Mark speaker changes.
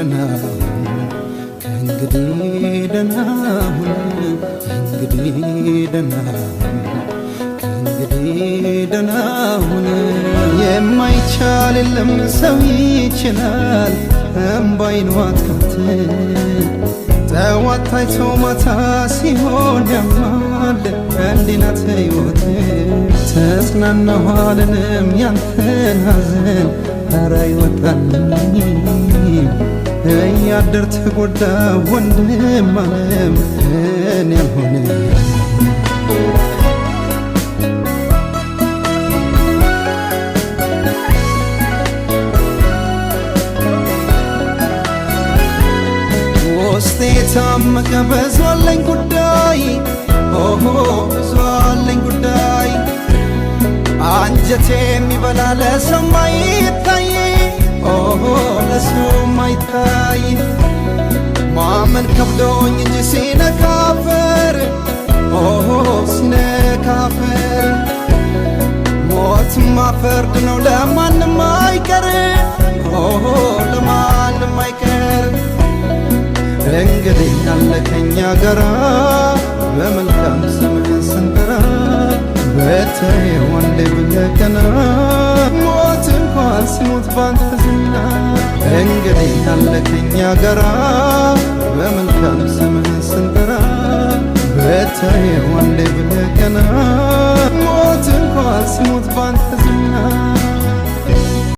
Speaker 1: ደናሁን ከእንግዲህ ደናሁን ከእንግዲህ ደናሁን ከእንግዲህ ደናሁን የማይቻል የለም ሰው ይችላል እምባይን ዋጥቶት ጠዋት ታይቶ ማታ ሲሆን ያማል እንዲህ ናት ሕይወት ተጽናናሁ አልልም ያንተን ሐዘን ኧረ አይወጣልኝ እያደር ተጎዳ ወንድም ዓለም እኔ አልሆንም ውስጤ ታመቀ ብዙ አለኝ ጉዳይ ኦሆ ብዙ አለኝ ጉዳይ አንጀቴ የሚበላ ለሰው ማይታይ ኦሆ ለሰው ማይታይ ማመን ከብዶኝ እንጂ ሲነካፈር ኦሆ ሲነካፈር ሞትማ ፍርድ ነው ለማንም አይቀር ኦሆ ለማንም አይቀር እንግዲህ ያለ ከኛ ጋራ በመልካም ስምህ ስንጠራ በተየው አንዴ ብለቀና ሞት እንኳን ሲሞት ባንተ ዝና እንግዲህ ያለ ከኛ ጋራ በመልካም ስምህ ስንጠራ በተየው አንዴ ብለቀና ሞት እንኳን ሲሞት ባንተ ዝና